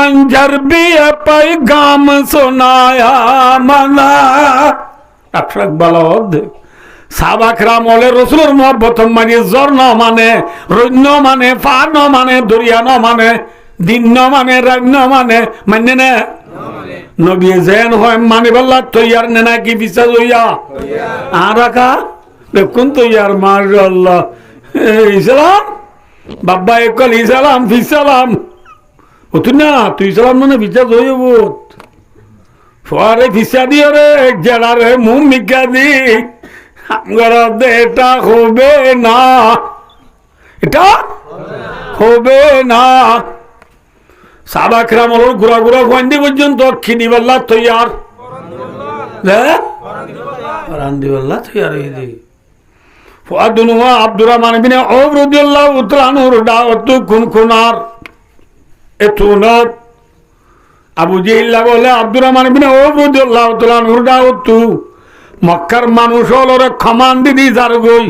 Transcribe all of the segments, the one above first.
खंजर भी पैगाम सुनाया मना अक्षरक बलद साहबाकराम বলে রসুলের মহব্বত মানে জ্বর ন মানে রৈন্য মানে ফা ন মানে দরিয়া ন মানে দিন ন মানে রাত ন মানে না নবী জেন হয় মানে বল্লা তৈয়ার নে নাকি বিশ্বাস হইয়া আরাকা দেখুন তৈয়ার মাশাআল্লাহ ইসলাম বাবা একল ইসলাম ফিসালাম হতো না তুই সালাম মানে বিচার হয়ে বোধ ফোয়ারে ফিসা দিয়ে রে জেলা রে মুখ মিকা দি আমার এটা হবে না এটা হবে না সাবাকরাম হল ঘুরা ঘুরা গোয়েন্দি পর্যন্ত খিদিবাল্লা তৈয়ার রান্দিবাল্লা তৈয়ার হয়ে দি ফুয়াদুনুয়া আব্দুর রহমান বিন আওফ রাদিয়াল্লাহু তাআলা আনহুর দাওয়াত খুনখুনার এতুনত আবু জেহেল বলে আব্দুর রহমান বিন আওফ রাদিয়াল্লাহু তাআলা আনহুর দাওয়াত মক্কার মানুষ হলরে ক্ষমান দিদি যার গই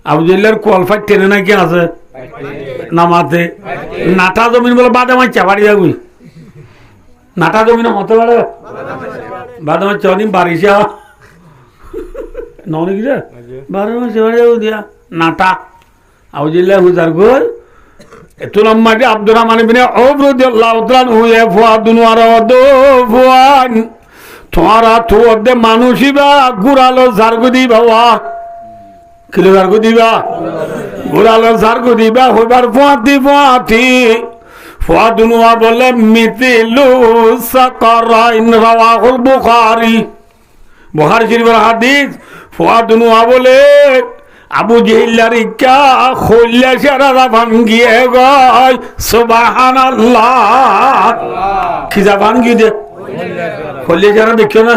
আবু জেহেলের কোয়ালিফাইড টেনে নাকি আছে নামাতে নাটা জমিন বলে বাদে মাই চাবাড়ি যাবি নাটা জমিন হতে পারে বাদে মাই চনি বারিশা ননি কি রে বারে মাই চাবাড়ি যাবো দিয়া নাটা আবু জেহেল হুজার গই এতো লম্মাটি আব্দুর রহমান বিন আওফ রাদিয়াল্লাহু তাআলা আনহু এ ফুয়াদুন ওয়ারাদ ফুয়ান তোমারা তো অর্ধে মানুষই বা গুড়ালো ঝাড়গু দিবা কিলো ঝাড়গু দিবা গুড়ালো ঝাড়গু দিবা হইবার ফুয়াতি ফুয়াতি ফুয়াদুনুয়া বলে মিতিলু সাকারাইন রাওয়াহুল বুখারী বুখারী শরীফের হাদিস ফুয়াদুনুয়া বলে আবু জেহেলের ইকা খোল্লা সারা ভাঙ্গিয়ে গয় সুবহানাল্লাহ কি যা ভাঙ্গি দে খোল্লা সারা দেখো না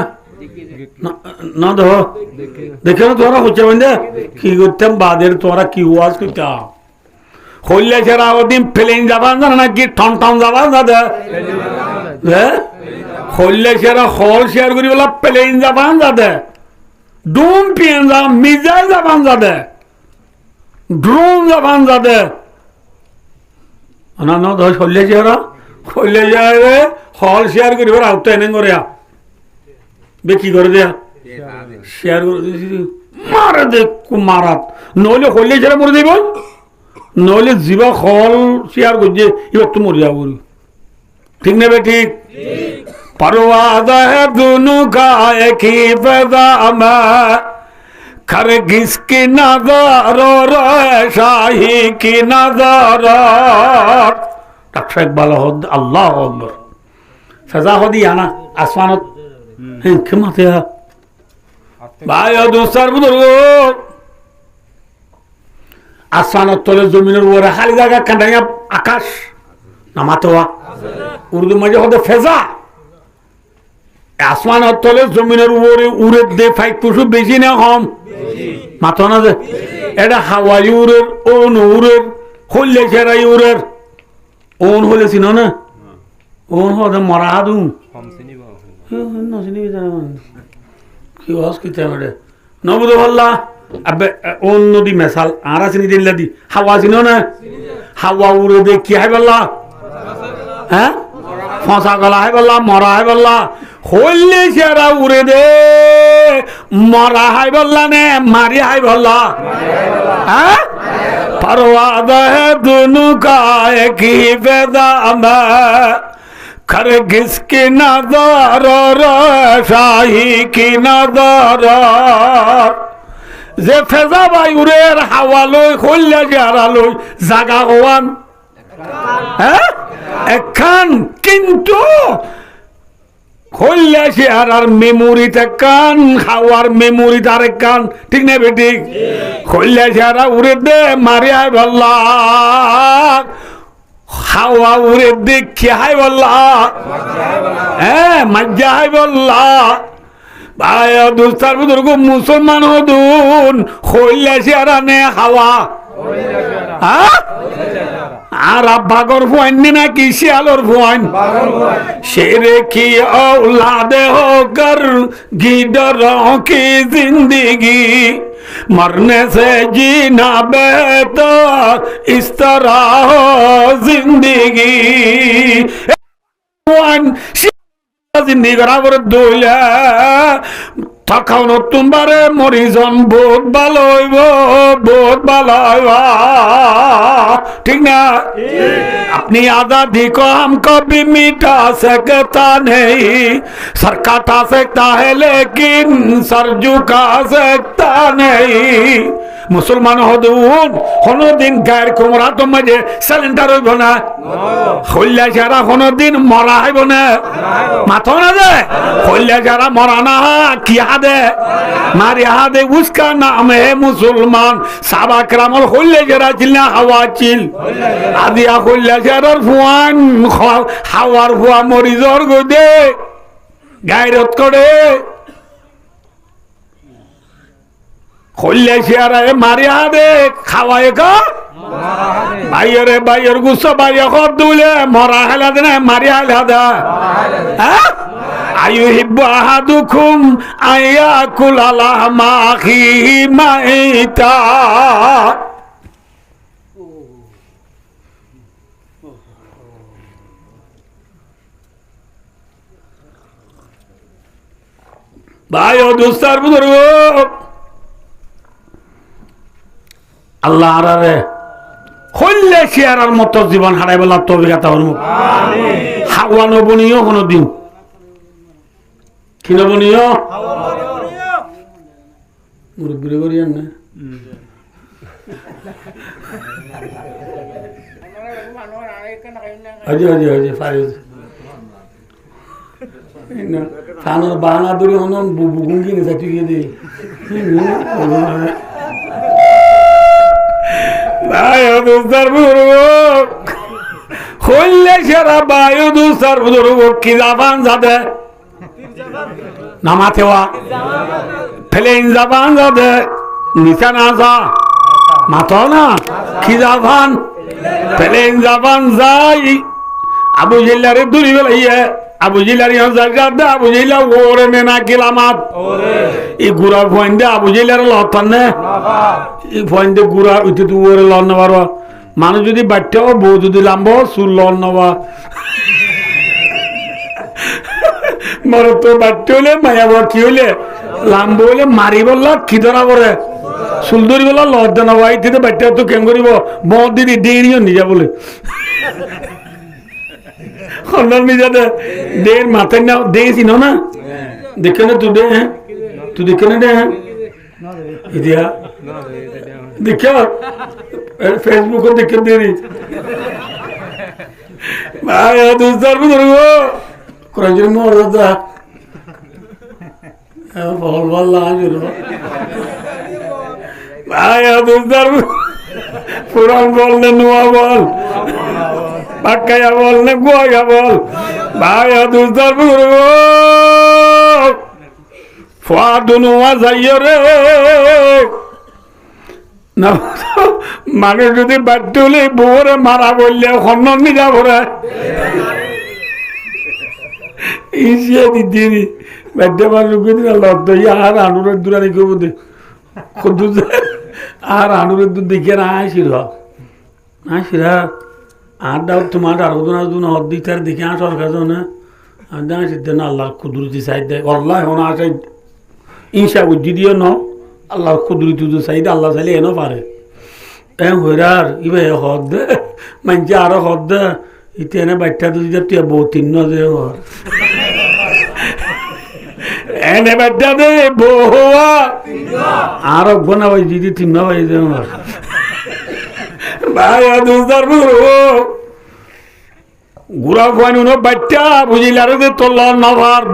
না দেখো না তোরা হচ্ছে বন্ধে কি করতাম বাদের তোরা কি ওয়াজ করতাম খোল্লা সারা ওদিন প্লেন যাবান জানা নাকি টন টন যাবান দাদা হ্যাঁ খোল্লা সারা হল শেয়ার করি বলা প্লেন যাবান দাদা ডুম পিয়েন যা মিজাইল যাবান যাদে ড্রোন যাবান যাদে না না ধর খোল্লা সারা হল শেয়ার করি বলা আউট এনে করে বেকি করে দেয়া শেয়ার করে মারে দেখ মারাত নইলে খোল্লা সারা মরে দেব নইলে জীবা হল শেয়ার করছে এবার তো মরে যাবো ঠিক নেবে ঠিক परवाज़ है दोनों का एक ही फ़िज़ा में खरगिज़ की नज़र और शाही की नज़र रक्षा इकबाल हो अल्लाह अकबर फ़िज़ा हो दिया ना आसमान क्यों आते हैं भाई दूसरा बुजुर्गो आसमान तले ज़मीन और खाली जगह कंधाया आकाश नमाते हुआ उर्दू में जो होते फ़िज़ा আসমান তলে জমিনের উপরে উড়ে দে ফাইক পশু বেশি না কম মাথা না যে এটা হাওয়াই উড়ের ওন উড়ের হইলে সেরাই উড়ের ওন হলে চিনো না ওন হতে মরা হাদু কি ওয়াজ কি তামরে নবুদ বল্লা আবে ওন নদী মেসাল আরা চিনি দিল্লা দি হাওয়া চিনো না হাওয়া উড়ে দে কি হয় বল্লা হ্যাঁ ফাঁসা গলা হয় বল্লা মরা হয় বল্লা হইলে সেরা উড়ে দে মরা হাই বললা নে মারি হাই বললা হ্যাঁ परवाज़ है दोनों का एक ही फ़िज़ा में खरगिज़ की नज़र और शाही की नज़र যে ফেজা বায়ুরের হাওয়া লই হইলে যারা লই জাগা হওয়ান হ্যাঁ একখান কিন্তু খোল্লা শেয়ার আর মেমোরিতে কান হাওয়ার মেমোরি তার কান ঠিক না বেটি খোল্লা শেয়ার উড়ে দে মারি আয় বল্লা হাওয়া উড়ে দে কি হাই বল্লা হ্যাঁ মজ্জা হাই বল্লা ভাই দুস্তার বুজুর্গ মুসলমান হদুন খোল্লা শেয়ার নে হাওয়া হ্যাঁ আর আব্বাগর ফুয়ান না কি শিয়ালর ফুয়ান शेरे की औलाद होकर गीदरों की जिंदगी मरने से जीना बेहतर इस तरह हो जिंदगी জিন্দি করা করে দইলা তখন তোমারে মরিজন বহুত ভালো হইব, বহুত ভালো হইব, ঠিক না? अपनी आजादी को हम कभी मिटा सकता नहीं, सर काटा सकता है लेकिन सर झुका सकता नहीं। मुसलमान হদুন কোনদিন গায়ের কোমরা তো মাঝে সিলিন্ডার হইব না, হইলা যারা কোনদিন মরা হইব না, মাথা না দে হইলা যারা মরা না কি হাদে মারি হাদে উসকা নাম হে মুসলমান। সাহাবা کرامর হইলা যারা ছিল হাওয়া ছিল আদিয়া হইলা যারার ফুয়ান হাওয়ার ফুয়া মরিজর গদে গায়রত করে হইলে শেয়ারা মারিয়া দে খাওয়ায় কা ভাইয়েরে ভাইয়ের গুসা ভাইয়া কর দুলে মরা হেলা দে না মারিয়া হেলা দা। হ্যাঁ আয়ুহিব্বু আহাদুকুম আয়াকুলা লাহমা আখিহি মাইতা। ভাই ও দোস্তার বুজুর্গ আল্লাহ আরে হইলে শেয়ারার মতো জীবন হারাই বলা তবিকাতা হল হাওয়া নবনীয় কোনদিন কি নবনীয় মুরব্বী করিয়েন না আজি আজি আজি ফারিজ ফানোর বাহানা দূরে হন বুগুঙ্গি নেছে তুই দে বায়ু দুসার বুজুর্গ হইলে সেরা বায়ু দুসার বুজুর্গ কি জাবান যাবে নামাতেওয়া প্লেন জাবান যাবে নিশানা যা মাথা না কি জাবান প্লেন জাবান যাই আবু জিল্লারে দূরি বেলাইয়ে আবু জিল্লার জায়গা আবু জিল্লা ওরে মেনা কিলামাত এই গুড়ার ফয়েন্ডে আবু জিল্লার লতান না এই ফয়েন্ডে গুড়া উঠে তো ওরে লন নেবার মানুষ যদি বাচ্চাও বউ যদি লাম্ব চুল লন নেবা মর তো বাচ্চা হলে মায়া কি হইলে লাম্ব হইলে মারি বললা কি ধরা করে চুল ধরি বললা লজ্জ নেবা এই বাচ্চা তো কেম করিব মদ দিদি দেরিও নিজা বলে দেড় মাথায় না দিয়েছি না দেখে না তুই দে হ্যাঁ তুই দেখে না দে হ্যাঁ ইদিয়া দেখে ফেসবুকে দেখে দেরি ভাই দুস্তার বুজুর্গ কোরআন শরীফ মর্যাদা বল বল ভাই দুস্তার কোরআন বল না নোয়া বল বাক্কায়া বল না গোয়া বল ভাই দুস্তার বুজুর্গ ফুয়াদুনুয়া যাইও রে না মানুষ যদি বাড়তে হলে বউরে মারা বললে খন্ডন নি যাব রে ইসিয়া দিদি বাড়তে মানুষ লড়ত আর আনুরের দূরানি করবো দে আর আনুরের দুধ দেখে না আসির আসিরা আর দাও তোমার আর দুনা অর্দিতার দেখে আস সরকার না আর দা আসিতে না আল্লাহর কুদরতি সাইড দেয় আল্লাহ এখন আসে ইনশা বুদ্ধি দিও ন আল্লাহর কুদরতি সাইড আল্লাহ চাইলে এনো পারে হইরার ইবে হদ দে মানছে আরো হদ দে ইতিহানে বাচ্চা তো তুই বউ তিন দে হর এনে বাচ্চা দে বউয়া আর বনা ভাই দিদি তিন ভাই দে হর ভাই দুস্তার গুড়া খুয়ানি বাচ্চা বুঝিলার যে তোল নভার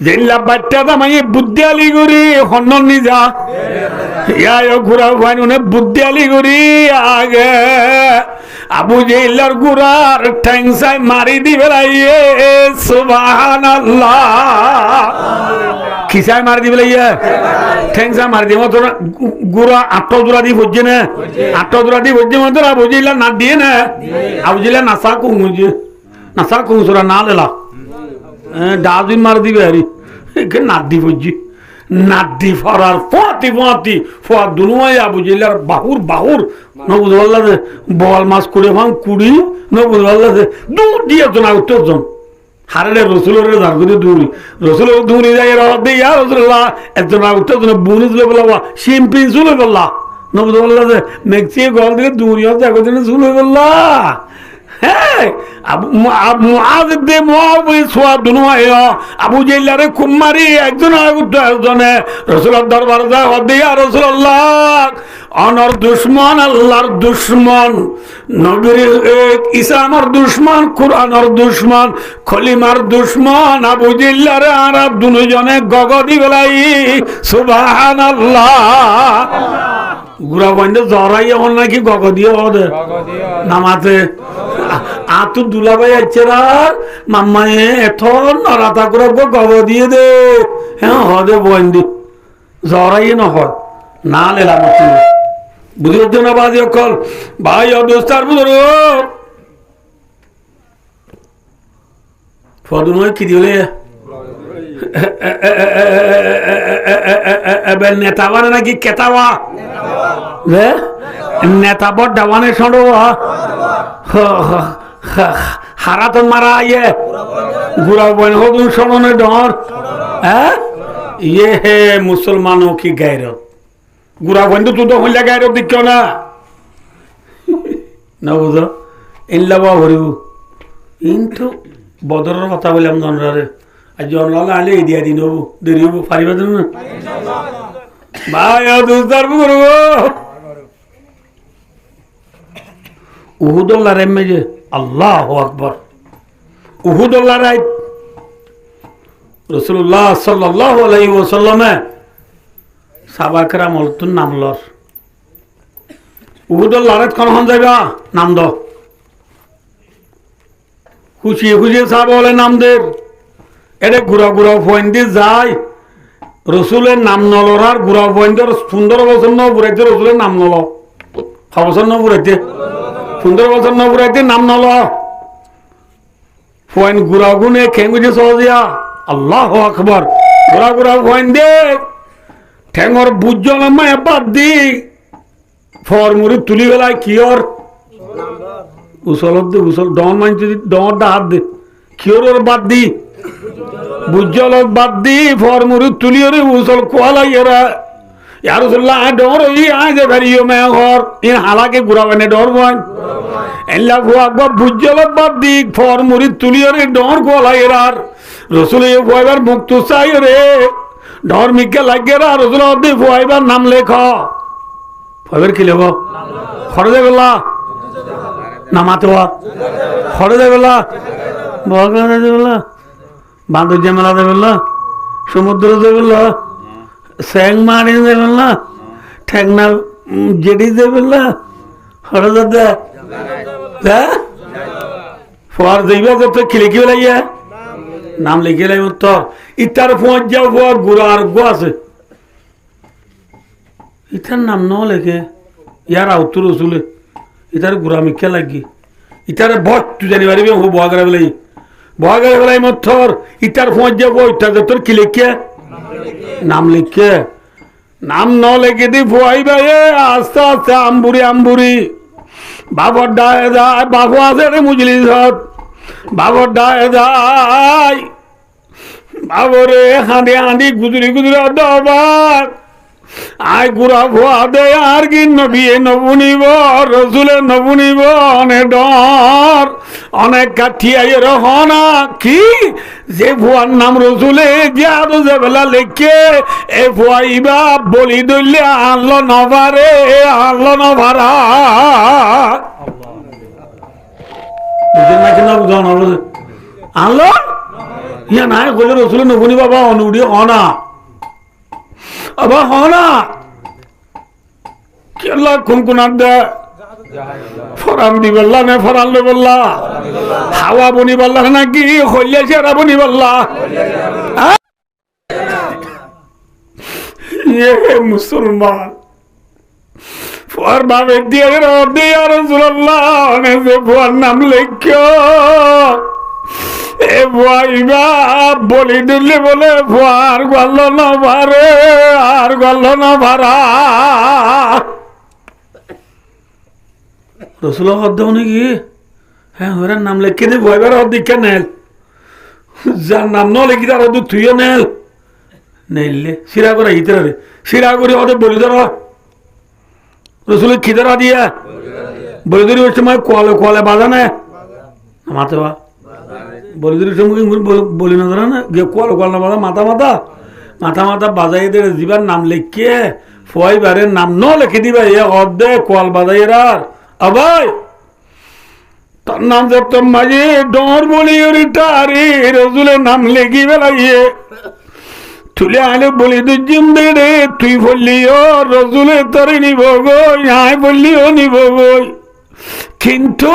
যেলা বাচ্চা দামাই বুদ্ধি আলি করি হন্নন নিজা ইয়া গুড়া খুয়ানি বুদ্ধি আলি করি আগে আবু জেলার গুড়ার ঠ্যাংসাই মারি দি বেলাইয়ে সুবহানাল্লাহ খিসাই মারি দি বেলাইয়ে ঠ্যাংসা মারি দি মতো গুড়া আট জোড়া দি বুঝছে না আট জোড়া দি বুঝছে মতো আবু জেলা না দিয়ে না আবু জেলা নাসা কুমুঝে নাসা কুমুসরা না লেলা ডাজিন মার দিবে আরে নাদি বুঝছি নাদি ফরার ফোয়াতি ফোয়াতি ফোয়া দুনুয়াই আবু জেলার বাহুর বাহুর নবুজ বল মাছ করে ভাঙ কুড়ি নবুজ দুধ দিয়েছ না উত্তরজন হারে রসুলের ধারগুলি দূরি রসুলের দূরি যাই রহদে ইয়া রসুল্লাহ একজন উঠতে বুনি তুলে বললা শিম্পি চুলে বললা নবুদ বললা যে মেক্সিয়ে গল দিকে দূরি হচ্ছে একদিন চুলে বললা হ্যাঁ আবু জেলারে কুমারি একজন একজনে রসুলের দরবার যায় হদিয়া রসুল্লাহ অনর দুশ্মন আল্লাহর দুশ্মন নবীর ইসলামের দুশ্মন কোরআনের দুশ্মন খলিমার দুশ্মন আবু জিল্লারে আর দুজনে গগদি বেলাই সুবহানাল্লাহ গুড়া বন্ধে জরাই এমন নাকি গগদিয়ে ওদের নামাতে আতু দুলাভাই আছে মাম্মায়ে এখন নরাতা করে গগ দিয়ে দে হ্যাঁ হদে বন্দি জরাই নহয় না লেলাম বুঝতে না বাজি অকল ভাই অবস্থার বুঝলো ফদু নয় কি দিলে নেতা মানে নাকি কেতাবা নেতা বড় ডাওয়ানে সঁড়োয়া হারাতন মারা ইয়ে গুড়া বন হদুন সরণে ডর হ্যাঁ ইয়ে হে মুসলমানও কি গায়রত গুড়া বন্ধু তুই তো হইলা গায়রত দিক না না বুঝো ইনলা বা হরিব কিন্তু বদরের কথা বললাম জনরারে আর জনরালে আলে এই দিয়া দিন হবো দেরি হবো পারিবা দিন না ভাই দুস্তার করব উহুদুল্লাহ রেমে যে আল্লাহ আকবর উহুদুল্লাহ রাই রসুল্লাহ সাল্লাল্লাহু আলাইহি ওয়াসাল্লামে সাহাবাকরা মলতুন নামলর উহুদুল্লাহ রাত কোন হন যাইবা নাম দ খুশি খুশি সাহাব বলে নাম দের এটা ঘুরা ঘুরা ফোন দিয়ে যায় রসুলের নাম নলরার ঘুরা ফোন দিয়ে সুন্দর বছর ন বুড়াইতে রসুলের নাম নল বছর ন বুড়াইতে সুন্দর বছর ন বুড়াইতে নাম নল ফোন ঘুরা গুনে খেঙ্গুজি সহজিয়া আল্লাহ আকবর ঘুরা ঘুরা ফোন দে ঠেঙর বুঝল মায় বাদ দি ফরমুরি তুলি বেলায় কিয়র উসলত দে উসল ডন মানছি ডনটা হাত দে কিয়র বাদ দি বুঝল বাদ দি ফরমুরি তুলি রে উসল কোয়ালা এরা ইয়ারুল্লাহ ডর ই আয় যে ভেরিও মে ঘর ইন হালাকে ঘুরাবেনে ডর বন এল্লা ফুয়া বুঝল বাদ দি ফরমুরি তুলি রে ডর কোয়ালা এরার রসুল এ ফুয়াইবার মুক্ত চাই রে ডর মিকে লাগে রা রসুল দি ফুয়াইবার নাম লেখ ফুয়াইবার কি লেখ খরচে বেলা নামাতে খরচে বেলা বগলে দেবেলা বাঁধর জামেলা দেবেলা সমুদ্র দেবেলা স্যাং মারি দেবেলা ঠেকনা জেডি দেবেলা খরচে দে ফোয়ার দেবে যত খিলিকি লাগিয়া নাম লিখে লাই উত্তর ইটার ফোঁজ যাও ফোয়ার গুড়া আর গো আছে ইটার নাম ন লেখে ইয়ার আউতুর উসুলে ইটার গুড়া মিখে লাগি ইটারে বট তুই জানি পারিবি ও বহাগারে বেলাই মথর ইটার ফোঁজ যাবো ইটার তোর কি লিখে নাম লিখে নাম ন লেখে দি ফুয়াইবা এ আস্তে আস্তে আম্বুরি বাবর ডায় যায় বাবু আছে রে মুজলিস বাবর ডায় যায় বাবরে হাঁড়ি হাঁড়ি গুজরি দবার আয় গুড়া ভুয়া দে আর কি নবিয়ে নবুনিব রসুলে নবুনিব অনেক ডর অনেক কাঠিয়াইয়ের হনা কি যে ভুয়ার নাম রসুলে যে আরো যে বেলা লেখে এ ভুয়াইবা বলি দইলে আনলো নভারে আনলো নভারা বুঝলেন না কিনা বুঝানো আনলো ইয়া নাই কইলে রসুলে নবুনি বাবা অনুড়ি হনা আবা হনা কেলা কুনকুনার দে ফরান দি বললা না ফরান লে বললা হাওয়া বনি বললা নাকি হইলে সেরা বনি বললা ये मुसलमान फर बाबे दिया दिया रसूलुल्लाह ने से फर नाम लिखो এ ভাইবা বলি দিল্লি বলে আর গল না ভারে আর গল না ভাড়া রসুল হদ্দ নাকি হ্যাঁ ওরা নাম লেখে দিয়ে ভয়বার হদ্দিকা নেল যার নাম নলে কি তার তুইও নেল নেইলে শিরা করে ইতরে শিরা করে ওদের বলি ধর রসুলের খিদারা দিয়া বলি ধরি ওই সময় কোয়ালে কোয়ালে বাজা না মাথা বলি ধরি সময় বলি না ধরে না গিয়ে কোয়ালে কোয়ালে বাজা মাথা মাথা মাথা মাথা বাজাই দিয়ে দিবার নাম লিখিয়ে ফয়বারের নাম ন লিখে দিবা এ অর্ধে কোয়াল বাজাইরা আবাই তার নাম যত মাঝে ডর বলি টারি রসুলের নাম লেগে বেলাইয়ে তুলে আলে বলি তুই জিমবে রে তুই বললি ও রসুলে তরে নিব গই আয় বললিও নিব গই কিন্তু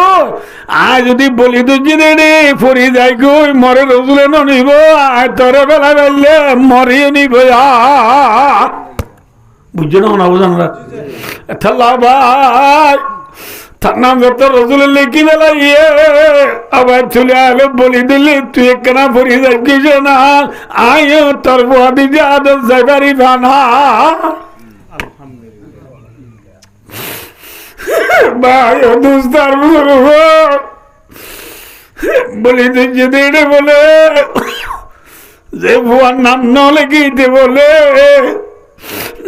আয় যদি বলি তুই জিরে রে ফরি যাই গই মরে রসুলে নিব আয় তরে বেলা বেললে মরিও নিব বুঝছো না না বুঝান ঠাল্লা ভাই তার নাম যত রসুলের লেখি বেলাইয়ে আবার চলে আলো বলি দিলি তুই কেনা ফরি যাইছিস না আয় তোর বাদি যে আদর যাইবারি বানা ভাই দুস্তার বলি তুই যদি বলে যে ভুয়ার নাম ন লেখিতে বলে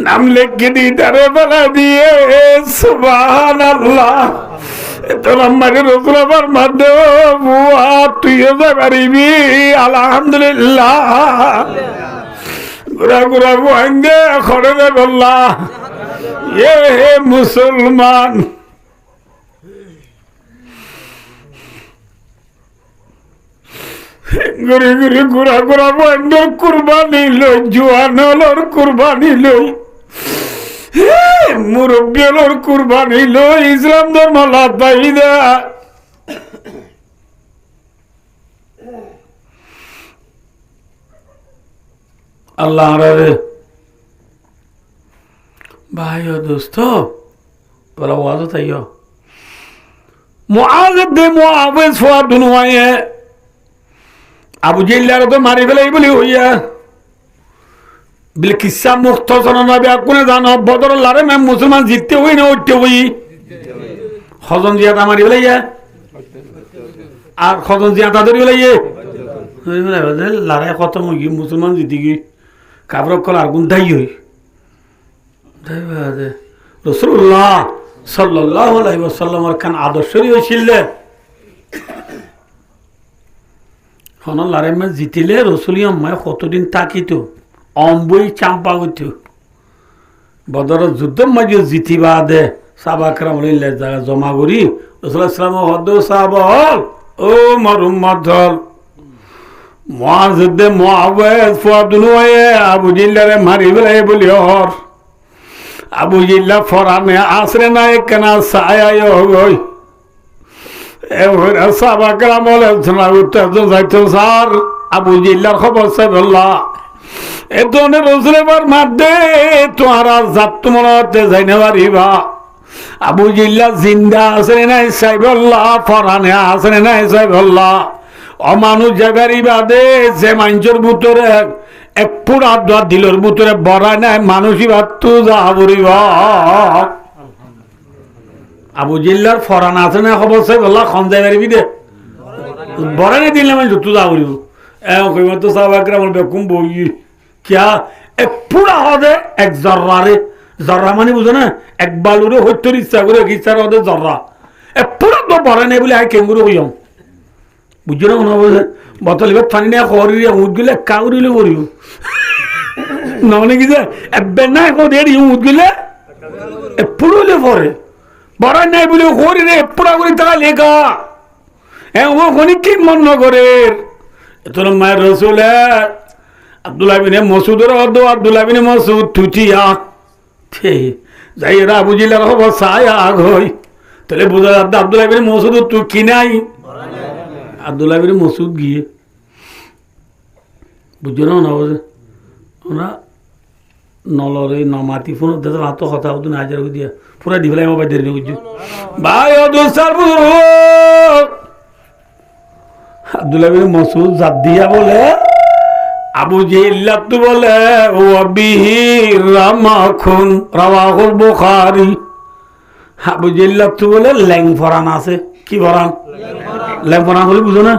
নাম লেখে দি তারে বেলা দিয়ে সুবহানাল্লাহ তোর আমাকে রসুল আবার মাধ্যে বুয়া তুইও যা পারিবি আলহামদুলিল্লাহ ঘুরা ঘুরা বুয়াঙ্গে খড়ে দে বললা এ হে মুসলমান ঘুরে ঘুরে ঘুরা ঘুরা বুয়াঙ্গে কুরবানি লই জুয়ানলর কুরবানি লই মুরব্বীর কুরবানি লই ইসলাম ধর্ম লাভ পাইদা আল্লাহ রে ভাই ও দোস্ত বলা ওয়াজ তাইও মুআজ দে মুআবিজ ফুয়া দুনওয়ায়ে আবু জিল্লার তো মারি ফেলাই বলি হইয়া বিল কিসা মুখতসর নবী কোনে জানো বদর লারে মে মুসলমান জিততে হই না উঠতে হই খজন জিয়াতা মারি ফেলাইয়া আর খজন জিয়াতা ধরি ফেলাইয়ে লারে কত মুগি মুসলমান জিতি গই কাবরক কল আগুন ধাই হই রাসূলুল্লাহ সাল্লাল্লাহু আলাইহি ওয়াসাল্লামের কান আদর্শই হইছিল হন লারে মে জিতিলে রাসূলিয়া মে কতদিন তাকিতো অম্বই চাম্পা গইতো বদর যুদ্ধ মাঝে জিতিবা দে সাহাবাকরাম লইলে জায়গা জমা করি রাসূলুল্লাহ সাল্লাল্লাহু আলাইহি ওয়াসাল্লাম সাহাবা ও মার উম্মত হল মুআজ দে মুআওয়াজ ফুয়াদুনওয়ে আবু জিল্লারে মারি ফেলাই বলি হর আবু জিল্লা ফরানে আসরে না একনা ছায়া হই এবার সাহাবাকরাম বলে শোনা উত্তর যাইতো স্যার আবু জিল্লার খবর সাইবুল্লাহ এ ধরনের রসুলের মাধ্যে তোমারা জাত তোমারতে যাই না পারিবা আবু জিল্লা জিন্দা আসরে নাই সাইবুল্লাহ ফরানে আসরে নাই সাইবুল্লাহ অমানুষ যাবারি বাদে যে মানুষের ভিতরে এক পুরা দোয়া দিলর ভিতরে বড়াই নাই মানুষই ভাবতো যা বলিবা আবু জিল্লার ফরান আছে না খবর সাইবুল্লাহ খন যাইবারি দে বড়াই নাই দিলে মানে যত যা বলিব কইবা তো সাহাবাকরাম বেকুম বই क्या एक पूरा होदे एक जर्रा रे जर्रा माने बुझो ना एक बालुरे हत्तर इच्छा करे इच्छा होदे जर्रा एक पूरा तो बड़ा नहीं बोले आय केंगुरु हইও বুঝছো না মনে হবে বোতল এবার পানি না করি উঠ গেলে কাউরিলে করিও না মানে কি যে এবে না কো দেরি উঠ গেলে এ পুরোলে পরে বড় নাই বলে করি রে পুরা করে তা লেখা এ ও কোনি কি মন করে তোর মায়ের রাসূল আব্দুল্লাহ বিন মাসউদের অর্ধ আব্দুল্লাহ বিন মাসউদ তুটিয়া থে যাইরা আবু জিল্লার খবর ছায়া হই তাহলে বুঝা যাচ্ছে আব্দুল্লাহ বিন মাসউদ তুই কি নাই আব্দুল্লাহ বিন মাসউদ গিয়ে বুঝছো না ওরা নলরে নমাতি ফোন দেশ হাত কথা হতো না হাজার দিয়া পুরা ডিভলাই মোবাইল দেরি বুঝছো ভাই ও দোস্তার আব্দুল্লাহ বিন মাসউদ জাত দিয়া বলে আবু জিল্লা তো বলে ও বিহি রামাখুন রাওয়াহুল বুখারী আবু জিল্লা তো বলে ল্যাং ফরান আছে কি ফরান ল্যাং ফরান হলে বুঝো না